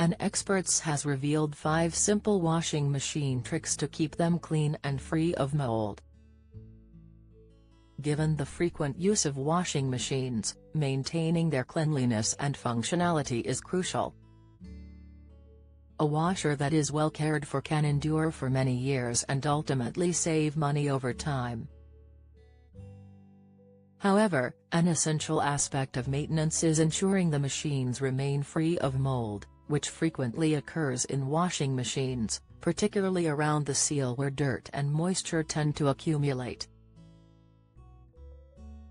An Experts has revealed 5 simple washing machine tricks to keep them clean and free of mold. Given the frequent use of washing machines, maintaining their cleanliness and functionality is crucial. A washer that is well cared for can endure for many years and ultimately save money over time. However, an essential aspect of maintenance is ensuring the machines remain free of mold, which frequently occurs in washing machines, particularly around the seal where dirt and moisture tend to accumulate.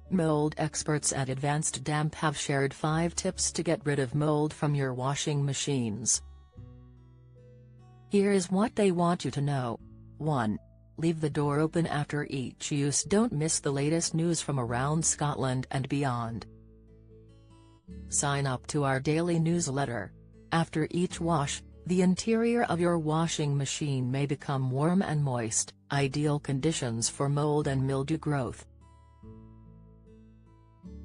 Mold experts at Advanced Damp have shared 5 tips to get rid of mold from your washing machines. Here is what they want you to know. 1. Leave the door open after each use. Don't miss the latest news from around Scotland and beyond. Sign up to our daily newsletter. After each wash, the interior of your washing machine may become warm and moist, ideal conditions for mold and mildew growth.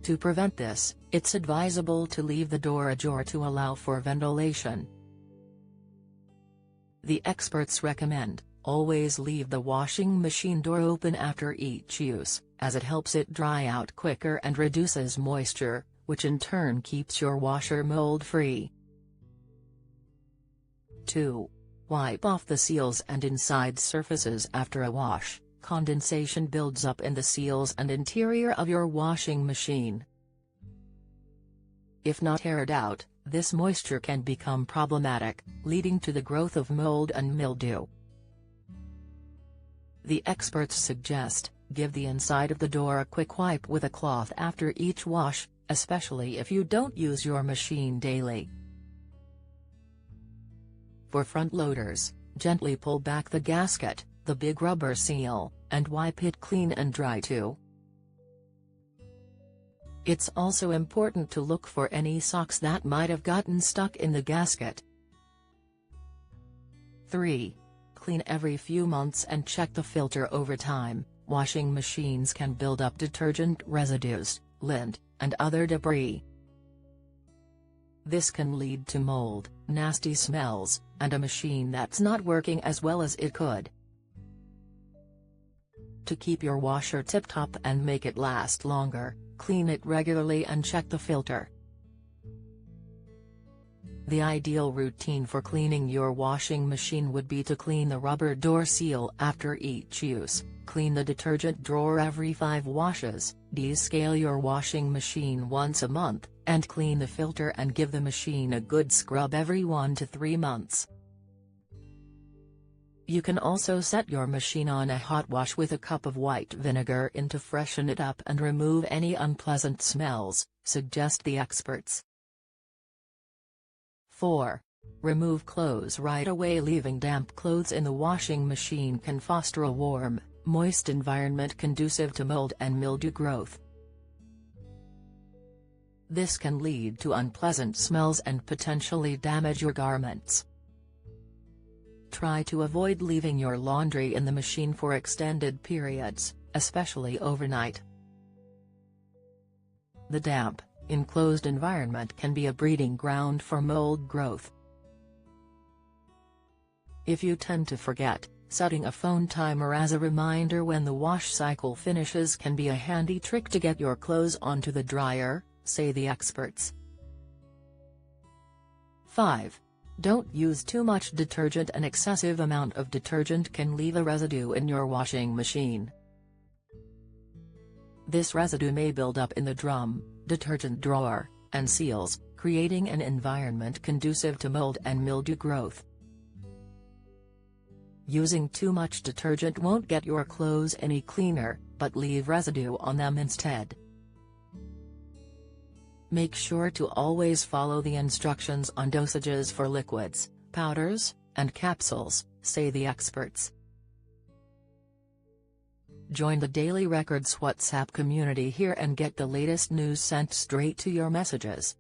To prevent this, it's advisable to leave the door ajar to allow for ventilation. The experts recommend, always leave the washing machine door open after each use, as it helps it dry out quicker and reduces moisture, which in turn keeps your washer mold-free. 2. Wipe off the seals and inside surfaces after a wash. Condensation builds up in the seals and interior of your washing machine. If not aired out, this moisture can become problematic, leading to the growth of mold and mildew. The experts suggest, give the inside of the door a quick wipe with a cloth after each wash, especially if you don't use your machine daily. For front loaders, gently pull back the gasket, the big rubber seal, and wipe it clean and dry too. It's also important to look for any socks that might have gotten stuck in the gasket. 3. Clean every few months and check the filter over time. Washing machines can build up detergent residues, lint, and other debris. This can lead to mold, nasty smells, and a machine that's not working as well as it could. To keep your washer tip-top and make it last longer, clean it regularly and check the filter. The ideal routine for cleaning your washing machine would be to clean the rubber door seal after each use, clean the detergent drawer every 5 washes, descale your washing machine once a month, and clean the filter and give the machine a good scrub every 1 to 3 months. You can also set your machine on a hot wash with a cup of white vinegar in to freshen it up and remove any unpleasant smells, suggest the experts. 4. Remove clothes right away. Leaving damp clothes in the washing machine can foster a warm, moist environment conducive to mold and mildew growth. This can lead to unpleasant smells and potentially damage your garments. Try to avoid leaving your laundry in the machine for extended periods, especially overnight. The damp, enclosed environment can be a breeding ground for mold growth. If you tend to forget, setting a phone timer as a reminder when the wash cycle finishes can be a handy trick to get your clothes onto the dryer, say the experts. 5. Don't use too much detergent. An excessive amount of detergent can leave a residue in your washing machine. This residue may build up in the drum, detergent drawer, and seals, creating an environment conducive to mold and mildew growth. Using too much detergent won't get your clothes any cleaner, but leave residue on them instead. Make sure to always follow the instructions on dosages for liquids, powders, and capsules, say the experts. Join the Daily Records WhatsApp community here and get the latest news sent straight to your messages.